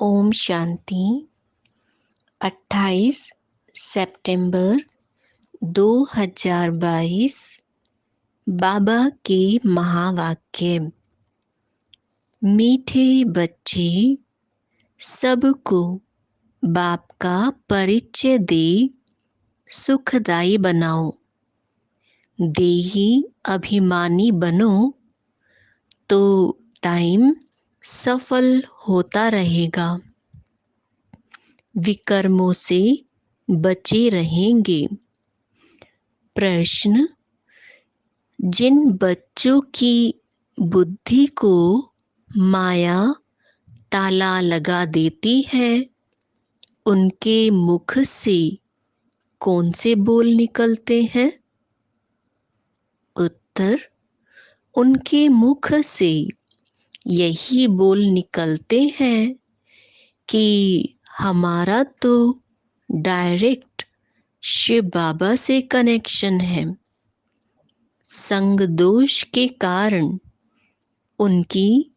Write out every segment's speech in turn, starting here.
ओम शांति। 28 सितंबर 2022। बाबा के महावाक्य। मीठे बच्चे, सबको बाप का परिचय दे सुखदाई बनाओ। देही अभिमानी बनो तो टाइम सफल होता रहेगा। विकर्मों से बचे रहेंगे। प्रश्न: जिन बच्चों की बुद्धि को माया ताला लगा देती है, उनके मुख से कौन से बोल निकलते हैं? उत्तर: उनके मुख से यही बोल निकलते हैं कि हमारा तो डायरेक्ट शिव बाबा से कनेक्शन है। संग दोष के कारण उनकी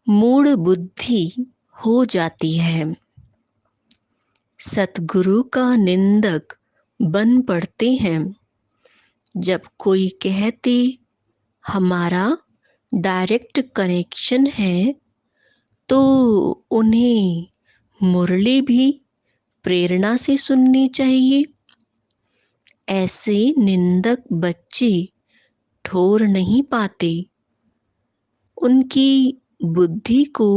मूढ़ बुद्धि हो जाती है। सतगुरु का निंदक बन पड़ते हैं। जब कोई कहते हमारा डायरेक्ट कनेक्शन है, तो उन्हें मुरली भी प्रेरणा से सुननी चाहिए। ऐसे निंदक बच्चे ठोर नहीं पाते। उनकी बुद्धि को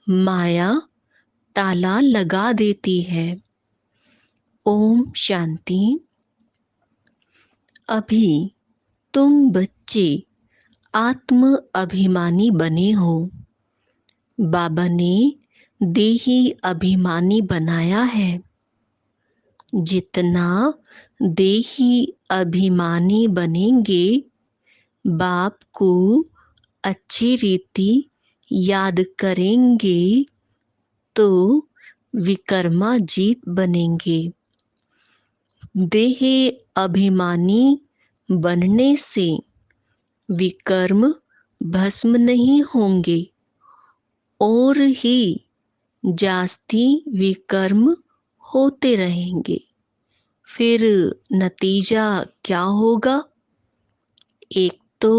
माया ताला लगा देती है। ओम शांति। अभी तुम बच्चे आत्म अभिमानी बने हो। बाबा ने देही अभिमानी बनाया है। जितना देही अभिमानी बनेंगे, बाप को अच्छी रीति याद करेंगे तो विकर्मा जीत बनेंगे। देह अभिमानी बनने से विकर्म भस्म नहीं होंगे और ही जास्ती विकर्म होते रहेंगे। फिर नतीजा क्या होगा? एक तो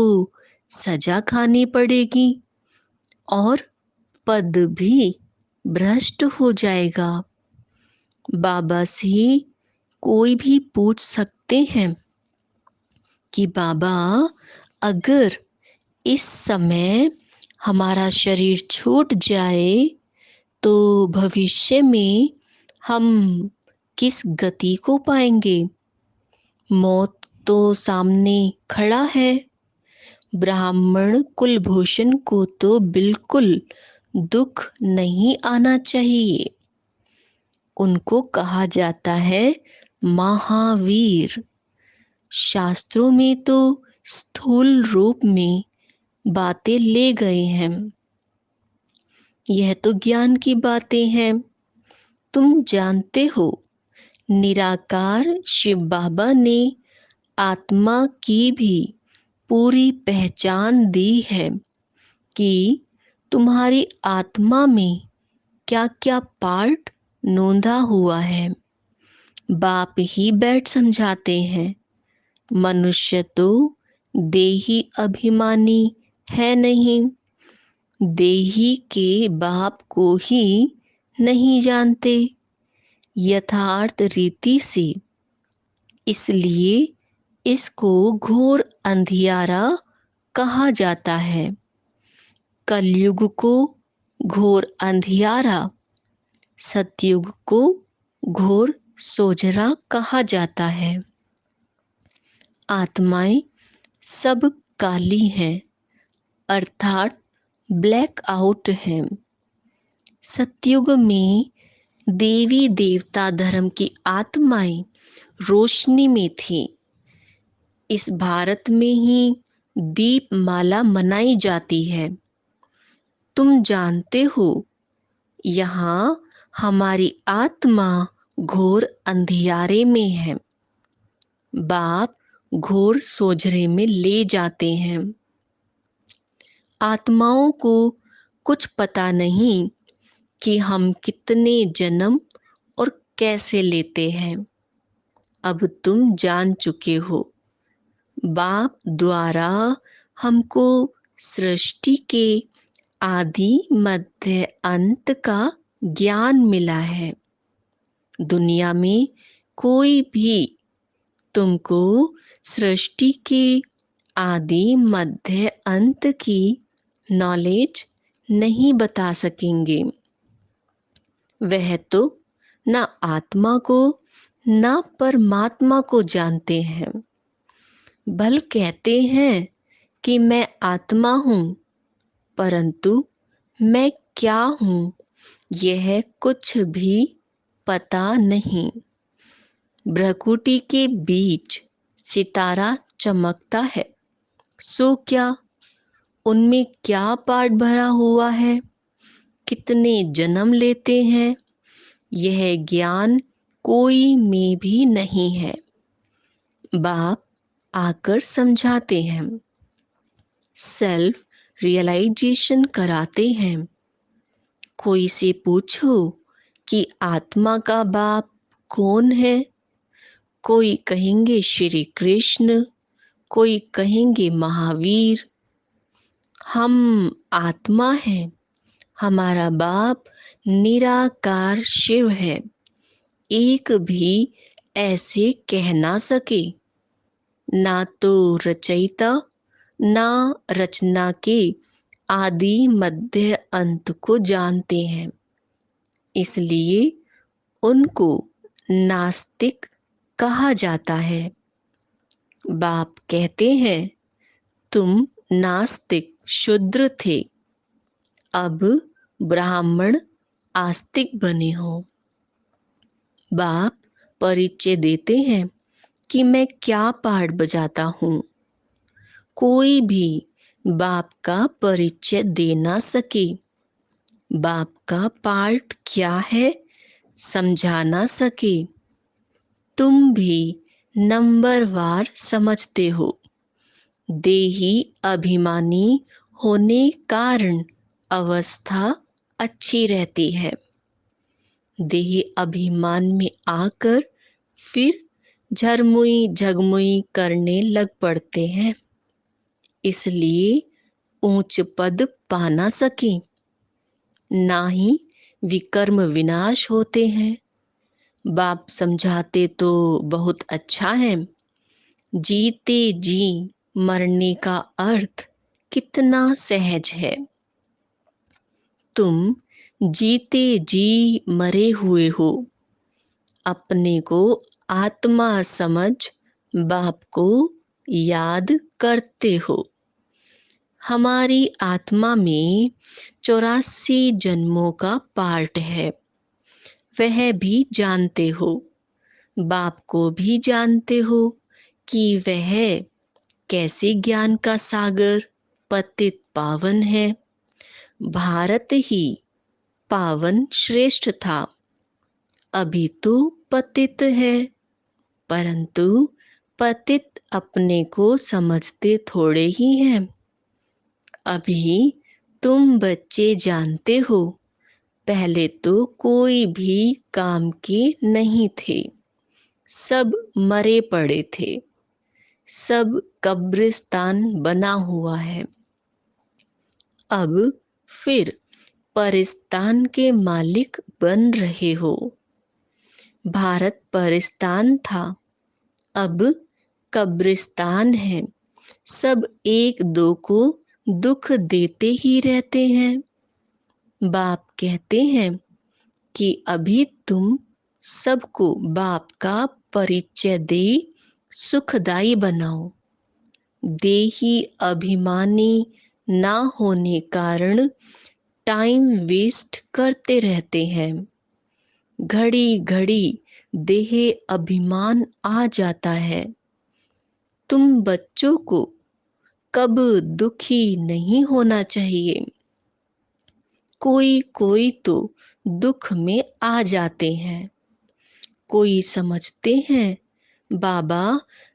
सजा खानी पड़ेगी और पद भी भ्रष्ट हो जाएगा। बाबा से कोई भी पूछ सकते हैं कि बाबा, अगर इस समय हमारा शरीर छूट जाए तो भविष्य में हम किस गति को पाएंगे? मौत तो सामने खड़ा है। ब्राह्मण कुलभूषण को तो बिल्कुल दुख नहीं आना चाहिए। उनको कहा जाता है महावीर। शास्त्रों में तो स्थूल रूप में बातें ले गए हैं। यह तो ज्ञान की बातें हैं। तुम जानते हो, निराकार शिव बाबा ने आत्मा की भी पूरी पहचान दी है कि तुम्हारी आत्मा में क्या क्या पार्ट नोंदा हुआ है। बाप ही बैठ समझाते हैं। मनुष्य तो देही अभिमानी है नहीं, देही के बाप को ही नहीं जानते यथार्थ रीति से। इसलिए इसको घोर अंधियारा कहा जाता है। कलयुग को घोर अंधियारा, सतयुग को घोर सोजरा कहा जाता है। आत्माएं सब काली हैं, अर्थात ब्लैक आउट हैं। सतयुग में देवी देवता धर्म की आत्माएं रोशनी में थी। इस भारत में ही दीपमाला मनाई जाती है। तुम जानते हो, यहाँ हमारी आत्मा घोर अंधियारे में है। बाप घोर सोजरे में ले जाते हैं। आत्माओं को कुछ पता नहीं कि हम कितने जन्म और कैसे लेते हैं। अब तुम जान चुके हो। बाप द्वारा हमको सृष्टि के आदि मध्य अंत का ज्ञान मिला है। दुनिया में कोई भी तुमको सृष्टि के आदि मध्य अंत की नॉलेज नहीं बता सकेंगे। वह तो न आत्मा को न परमात्मा को जानते हैं। भल कहते हैं कि मैं आत्मा हूँ, परंतु मैं क्या हूँ यह कुछ भी पता नहीं। भ्रकुटी के बीच सितारा चमकता है, सो क्या उनमें क्या पार्ट भरा हुआ है, कितने जन्म लेते हैं, यह ज्ञान कोई में भी नहीं है। बाप आकर समझाते हैं, सेल्फ रियलाइजेशन कराते हैं। कोई से पूछो कि आत्मा का बाप कौन है, कोई कहेंगे श्री कृष्ण, कोई कहेंगे महावीर। हम आत्मा हैं, हमारा बाप निराकार शिव है। एक भी ऐसे कह ना सके। ना तो रचयिता ना रचना के आदि मध्य अंत को जानते हैं, इसलिए उनको नास्तिक कहा जाता है। बाप कहते हैं, तुम नास्तिक शूद्र थे, अब ब्राह्मण आस्तिक बने हो। बाप परिचय देते हैं कि मैं क्या पार्ट बजाता हूँ। कोई भी बाप का परिचय दे ना सके। बाप का पार्ट क्या है समझा ना सके। तुम भी नंबरवार समझते हो। देही अभिमानी होने कारण अवस्था अच्छी रहती है। देह अभिमान में आकर फिर झरमुई झगमुई करने लग पड़ते हैं, इसलिए ऊंच पद पा ना सके। ना ही विकर्म विनाश होते हैं। बाप समझाते तो बहुत अच्छा है। जीते जी मरने का अर्थ कितना सहज है। तुम जीते जी मरे हुए हो। अपने को आत्मा समझ बाप को याद करते हो। हमारी आत्मा में 84 जन्मों का पार्ट है, वह भी जानते हो। बाप को भी जानते हो कि वह कैसे ज्ञान का सागर पतित पावन है। भारत ही पावन श्रेष्ठ था, अभी तो पतित है, परंतु पतित अपने को समझते थोड़े ही हैं। अभी तुम बच्चे जानते हो, पहले तो कोई भी काम के नहीं थे, सब मरे पड़े थे, सब कब्रिस्तान बना हुआ है। अब फिर परिस्तान के मालिक बन रहे हो। भारत परिस्तान था, अब कब्रिस्तान है। सब एक दो को दुख देते ही रहते हैं। बाप कहते हैं कि अभी तुम सबको बाप का परिचय दे सुखदाई बनाओ। देही अभिमानी ना होने कारण टाइम वेस्ट करते रहते हैं। घड़ी घड़ी देह अभिमान आ जाता है। तुम बच्चों को कब दुखी नहीं होना चाहिए। कोई कोई तो दुख में आ जाते हैं। कोई समझते हैं बाबा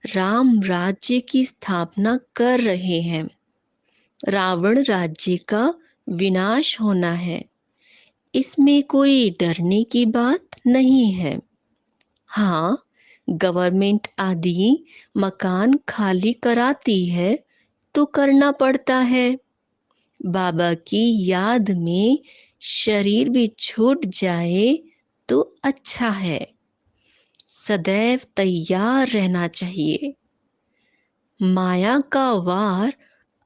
राम राज्य की स्थापना कर रहे हैं, रावण राज्य का विनाश होना है, इसमें कोई डरने की बात नहीं है। हाँ, गवर्नमेंट आदि मकान खाली कराती है तो करना पड़ता है। बाबा की याद में शरीर भी छूट जाए तो अच्छा है। सदैव तैयार रहना चाहिए। माया का वार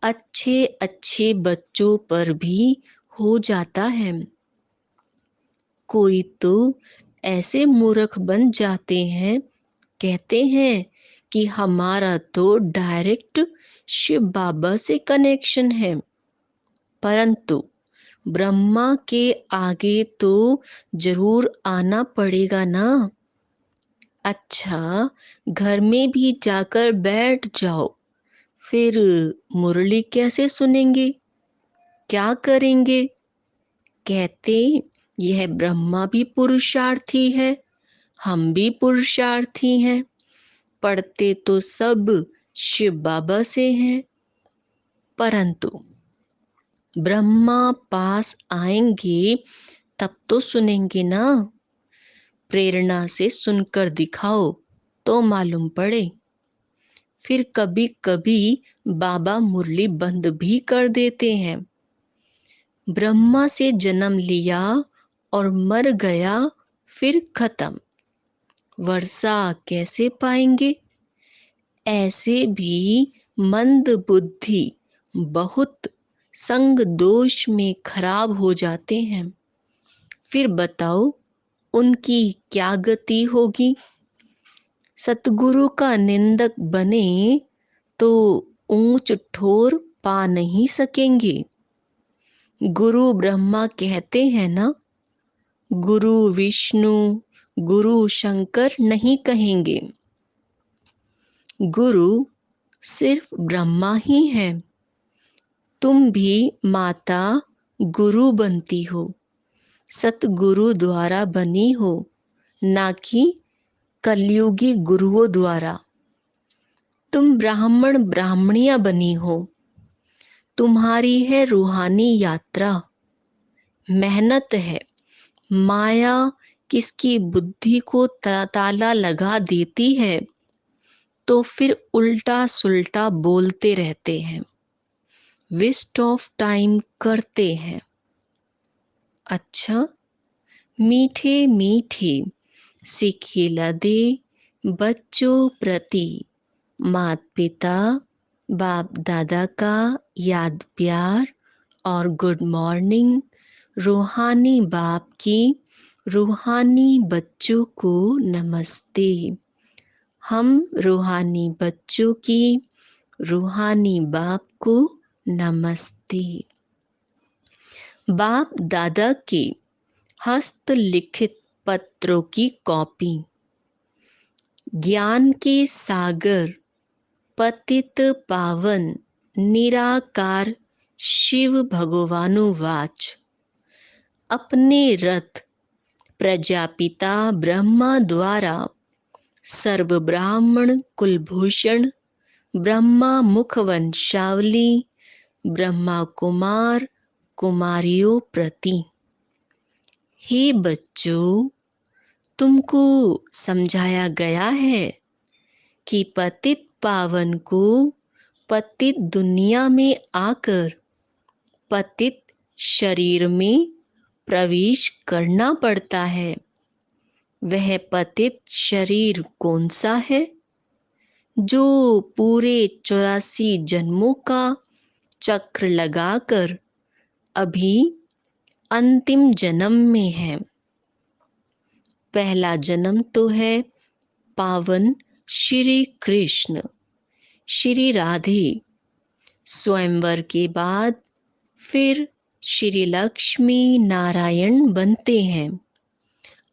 अच्छे अच्छे बच्चों पर भी हो जाता है। कोई तो ऐसे मूर्ख बन जाते हैं, कहते हैं कि हमारा तो डायरेक्ट शिव बाबा से कनेक्शन है, परंतु ब्रह्मा के आगे तो जरूर आना पड़ेगा ना। अच्छा, घर में भी जाकर बैठ जाओ, फिर मुरली कैसे सुनेंगे, क्या करेंगे? कहते यह ब्रह्मा भी पुरुषार्थी है, हम भी पुरुषार्थी हैं, पढ़ते तो सब शिव बाबा से हैं, परंतु ब्रह्मा पास आएंगे तब तो सुनेंगे ना। प्रेरणा से सुनकर दिखाओ तो मालूम पड़े। फिर कभी कभी बाबा मुरली बंद भी कर देते हैं। ब्रह्मा से जन्म लिया और मर गया, फिर खत्म, वर्षा कैसे पाएंगे? ऐसे भी मंद बुद्धि बहुत संग दोष में खराब हो जाते हैं। फिर बताओ उनकी क्या गति होगी? सतगुरु का निंदक बने तो ऊंच ठोर पा नहीं सकेंगे। गुरु ब्रह्मा कहते हैं ना, गुरु विष्णु गुरु शंकर नहीं कहेंगे। गुरु सिर्फ ब्रह्मा ही है। तुम भी माता गुरु बनती हो, सतगुरु द्वारा बनी हो, ना कि कलयुगी गुरुओं द्वारा। तुम ब्राह्मण ब्राह्मणियां बनी हो। तुम्हारी है रूहानी यात्रा, मेहनत है। माया किसकी बुद्धि को ताला लगा देती है तो फिर उल्टा सुल्टा बोलते रहते हैं, वेस्ट ऑफ टाइम करते हैं। अच्छा, मीठे मीठे सिखिला दे बच्चों प्रति मात पिता बाप दादा का याद प्यार और गुड मॉर्निंग। रूहानी बाप की रूहानी बच्चों को नमस्ते। हम रूहानी बच्चों की रूहानी बाप को नमस्ते। बाप दादा के हस्तलिखित पत्रों की कॉपी। ज्ञान के सागर पतित पावन निराकार शिव भगवानुवाच। अपने रथ प्रजापिता ब्रह्मा द्वारा सर्व ब्राह्मण कुलभूषण ब्रह्मा मुख वंशावली ब्रह्मा कुमार कुमारियों प्रति। हे बच्चों, तुमको समझाया गया है कि पतित पावन को पतित दुनिया में आकर पतित शरीर में प्रवेश करना पड़ता है। वह पतित शरीर कौन सा है? जो पूरे 84 जन्मों का चक्र लगाकर अभी अंतिम जन्म में है। पहला जन्म तो है पावन श्री कृष्ण श्री राधे। स्वयंवर के बाद फिर श्री लक्ष्मी नारायण बनते हैं।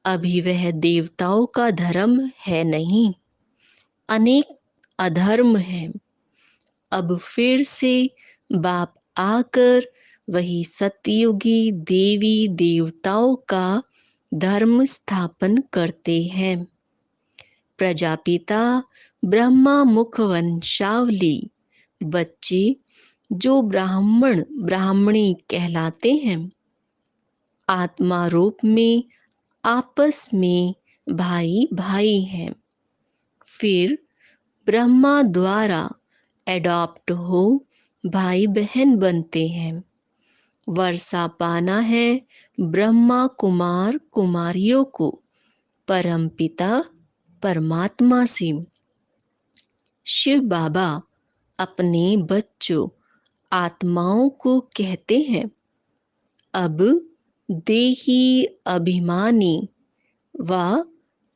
अभी वह देवताओं का धर्म है नहीं, अनेक अधर्म है। अब फिर से बाप आकर वही सतयुगी देवी देवताओं का धर्म स्थापन करते हैं। प्रजापिता ब्रह्मा मुख वंशावली बच्चे जो ब्राह्मण ब्राह्मणी कहलाते हैं, आत्मा रूप में आपस में भाई भाई हैं। फिर ब्रह्मा द्वारा एडॉप्ट हो भाई बहन बनते हैं। वर्षा पाना है ब्रह्मा कुमार कुमारियों को परमपिता परमात्मा से। शिव बाबा अपने बच्चों आत्माओं को कहते हैं, अब देही अभिमानी व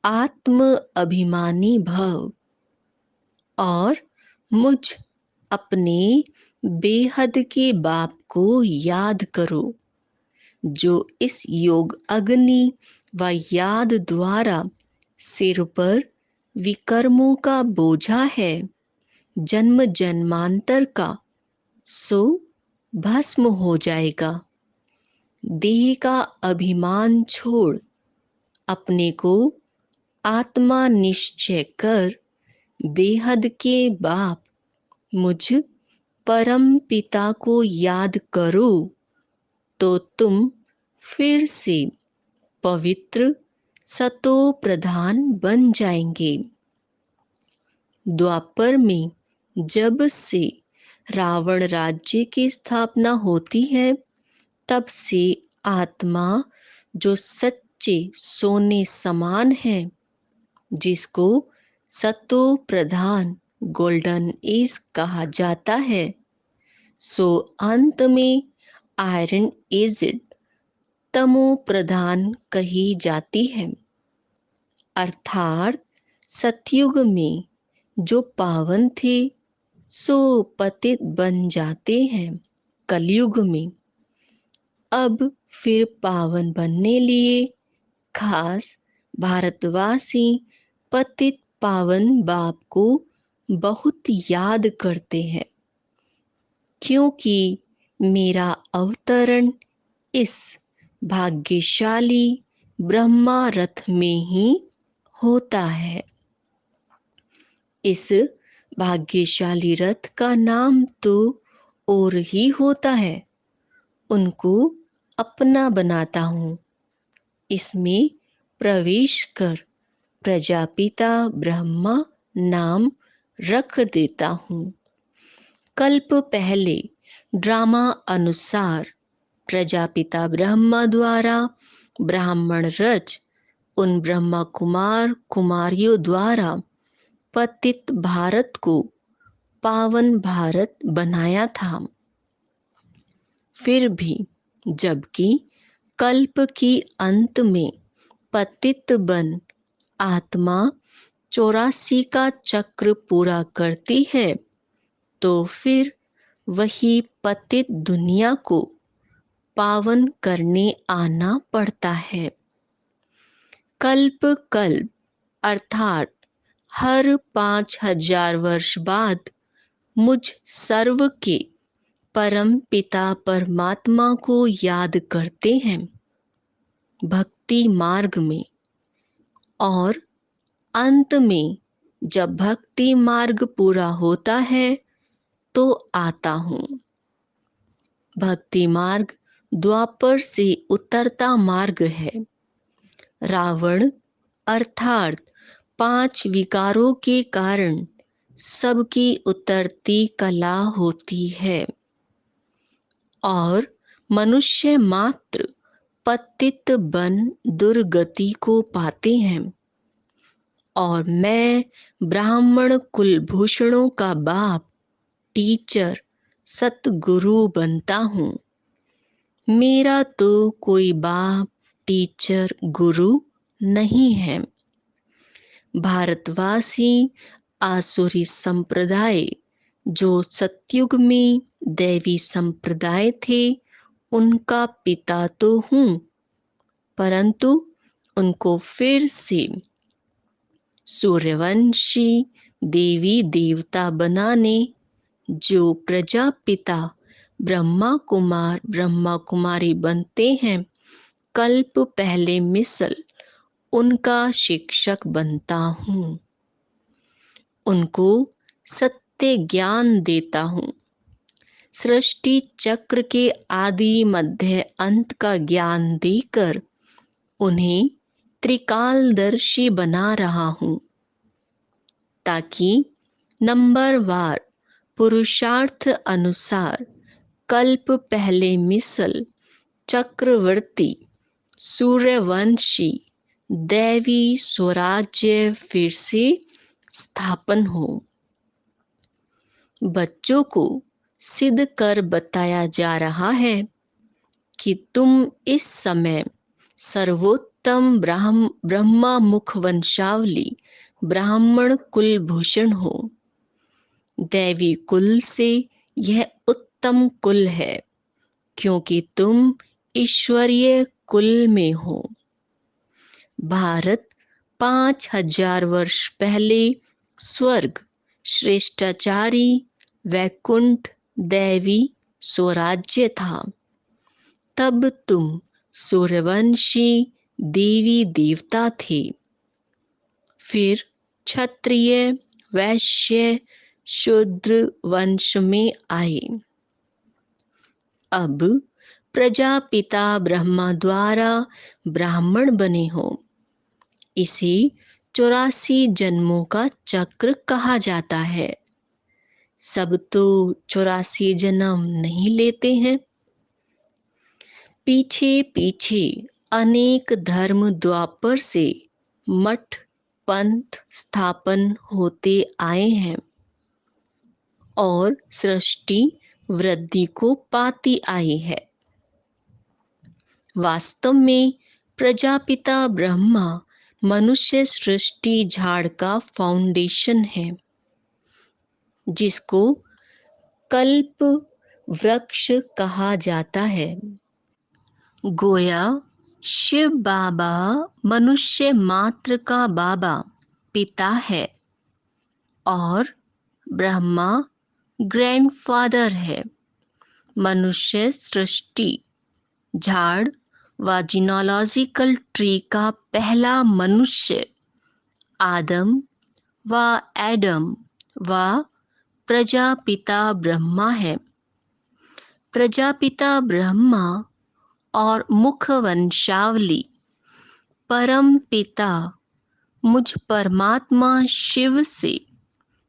आत्म अभिमानी भव और मुझ अपने बेहद के बाप को याद करो, जो इस योग अग्नि व याद द्वारा सिर पर विकर्मों का बोझा है जन्म जन्मांतर का, सो भस्म हो जाएगा। देह का अभिमान छोड़ अपने को आत्मा निश्चय कर बेहद के बाप मुझ परम पिता को याद करो, तो तुम फिर से पवित्र सतो प्रधान बन जाएंगे। द्वापर में जब से रावण राज्य की स्थापना होती है, तब से आत्मा जो सच्चे सोने समान है, जिसको सतो प्रधान गोल्डन एज कहा जाता है, सो अंत में आयरन एजिड तमो प्रधान कही जाती है। अर्थात सतयुग में जो पावन थे सो पतित बन जाते हैं कलयुग में। अब फिर पावन बनने लिए खास भारतवासी पतित पावन बाप को बहुत याद करते हैं, क्योंकि मेरा अवतरण इस भाग्यशाली ब्रह्मा रथ में ही होता है। इस भाग्यशाली रथ का नाम तो और ही होता है, उनको अपना बनाता हूँ। इसमें प्रवेश कर प्रजापिता ब्रह्मा नाम रख देता हूँ। कल्प पहले ड्रामा अनुसार प्रजापिता ब्रह्मा द्वारा ब्राह्मण रच उन ब्रह्मा कुमार कुमारियों द्वारा पतित भारत को पावन भारत बनाया था। फिर भी जबकि कल्प की अंत में पतित बन आत्मा 84 का चक्र पूरा करती है, तो फिर वही पतित दुनिया को पावन करने आना पड़ता है। कल्प कल्प अर्थात हर 5000 वर्ष बाद मुझ सर्व के परम पिता परमात्मा को याद करते हैं भक्ति मार्ग में, और अंत में जब भक्ति मार्ग पूरा होता है तो आता हूँ। भक्ति मार्ग द्वापर से उतरता मार्ग है। रावण अर्थात 5 विकारों के कारण सबकी उतरती कला होती है, और मनुष्य मात्र पतित बन दुर्गति को पाते हैं। और मैं ब्राह्मण कुलभूषणों का बाप टीचर सतगुरु बनता हूँ। मेरा तो कोई बाप टीचर गुरु नहीं है। भारतवासी आसुरी संप्रदाय जो सतयुग में दैवी संप्रदाय थे, उनका पिता तो हूँ, परंतु उनको फिर से सूर्यवंशी देवी देवता बनाने जो प्रजापिता ब्रह्मा कुमार ब्रह्मा कुमारी बनते हैं, कल्प पहले मिसल उनका शिक्षक बनता हूँ। उनको सत्य ज्ञान देता हूँ। सृष्टि चक्र के आदि मध्य अंत का ज्ञान देकर उन्हें त्रिकालदर्शी बना रहा हूं, ताकि नंबरवार पुरुषार्थ अनुसार कल्प पहले मिसल चक्रवर्ती सूर्यवंशी दैवी स्वराज्य फिर से स्थापन हो। बच्चों को सिद्ध कर बताया जा रहा है कि तुम इस समय सर्वोत्तम ब्रह्मा मुख वंशावली ब्राह्मण कुलभूषण हो। दैवी कुल से यह उत्तम कुल है, क्योंकि तुम ईश्वरीय कुल में हो। भारत 5000 वर्ष पहले स्वर्ग श्रेष्ठाचारी वैकुंठ दैवी स्वराज्य था। तब तुम सूर्यवंशी देवी देवता थे। फिर क्षत्रिय वैश्य शूद्र वंश में आए। अब प्रजापिता ब्रह्मा द्वारा ब्राह्मण बने हो। इसे 84 जन्मों का चक्र कहा जाता है। सब तो 84 जन्म नहीं लेते हैं। पीछे पीछे अनेक धर्म द्वापर से मठ पंथ स्थापन होते आए हैं और सृष्टि वृद्धि को पाती आई है। वास्तव में प्रजापिता ब्रह्मा मनुष्य सृष्टि झाड़ का फाउंडेशन है, जिसको कल्प वृक्ष कहा जाता है। गोया शिव बाबा मनुष्य मात्र का बाबा पिता है और ब्रह्मा ग्रैंडफादर है। मनुष्य सृष्टि झाड़ व जीनोलॉजिकल ट्री का पहला मनुष्य आदम व एडम व प्रजापिता ब्रह्मा है। प्रजापिता ब्रह्मा और मुख वंशावली परम पिता मुझ परमात्मा शिव से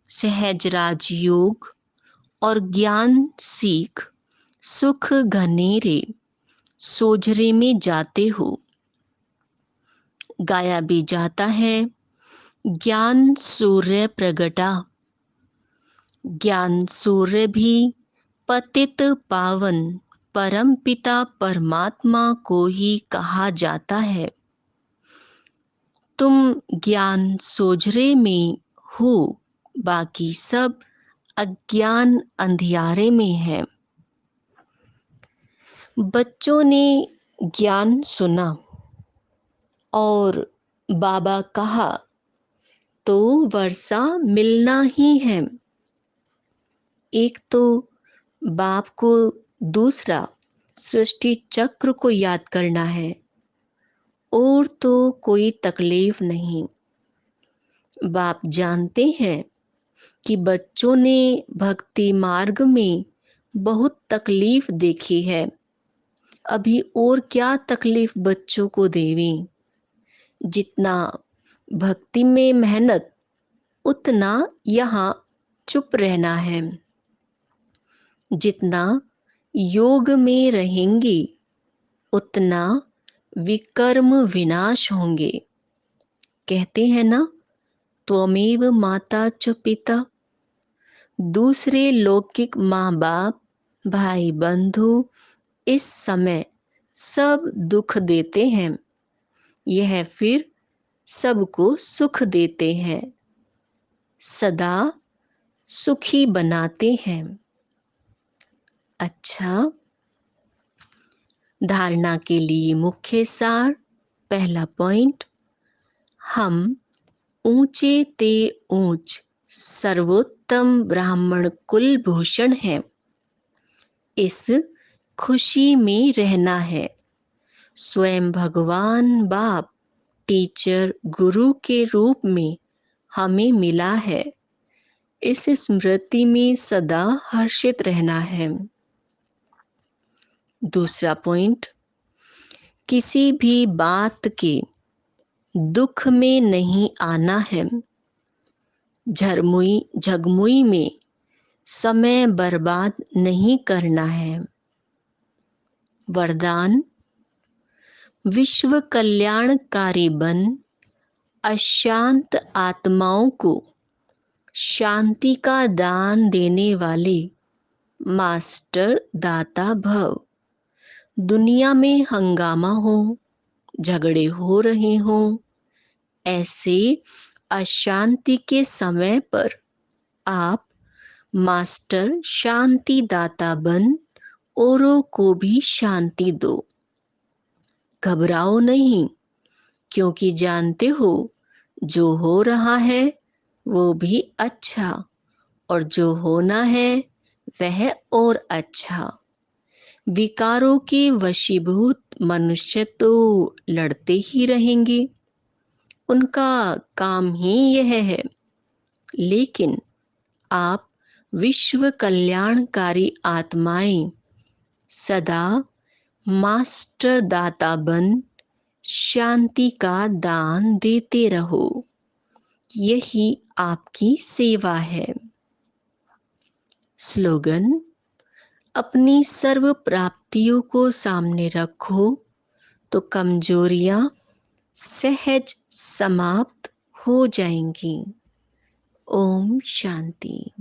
सहज राजयोग और ज्ञान सीख सुख घनेरे सोझरे में जाते हो। गाया भी जाता है, ज्ञान सूर्य प्रगटा। ज्ञान सूर्य भी पतित पावन परम पिता परमात्मा को ही कहा जाता है। तुम ज्ञान सोझरे में हो, बाकी सब अज्ञान अंधियारे में है। बच्चों ने ज्ञान सुना और बाबा कहा तो वर्षा मिलना ही है। एक तो बाप को, दूसरा सृष्टि चक्र को याद करना है, और तो कोई तकलीफ नहीं। बाप जानते हैं कि बच्चों ने भक्ति मार्ग में बहुत तकलीफ देखी है। अभी और क्या तकलीफ बच्चों को देवें। जितना भक्ति में मेहनत, उतना यहाँ चुप रहना है। जितना योग में रहेंगे, उतना विकर्म विनाश होंगे। कहते हैं ना, त्वमेव माता च पिता। दूसरे लौकिक माँ बाप भाई बंधु इस समय सब दुख देते हैं, यह फिर सबको सुख देते हैं, सदा सुखी बनाते हैं। अच्छा, धारणा के लिए मुख्य सार। पहला पॉइंट, हम ऊंचे ते ऊंच सर्वोत्तम ब्राह्मण कुलभूषण हैं। इस खुशी में रहना है। स्वयं भगवान बाप टीचर गुरु के रूप में हमें मिला है। इस स्मृति में सदा हर्षित रहना है। दूसरा पॉइंट, किसी भी बात के दुख में नहीं आना है। झगमुई में समय बर्बाद नहीं करना है। वरदान, विश्व कल्याणकारी बन अशांत आत्माओं को शांति का दान देने वाले मास्टर दाता भव। दुनिया में हंगामा हो, झगड़े हो रहे हों, ऐसे अशांति के समय पर आप मास्टर शांति दाता बन औरों को भी शांति दो। घबराओ नहीं, क्योंकि जानते हो जो हो रहा है वो भी अच्छा, और जो होना है वह और अच्छा। विकारों के वशीभूत मनुष्य तो लड़ते ही रहेंगे, उनका काम ही यह है। लेकिन आप विश्व कल्याणकारी आत्माएं सदा मास्टर दाता बन शांति का दान देते रहो। यही आपकी सेवा है। स्लोगन, अपनी सर्व प्राप्तियों को सामने रखो तो कमजोरियां सहज समाप्त हो जाएंगी। ओम शांति।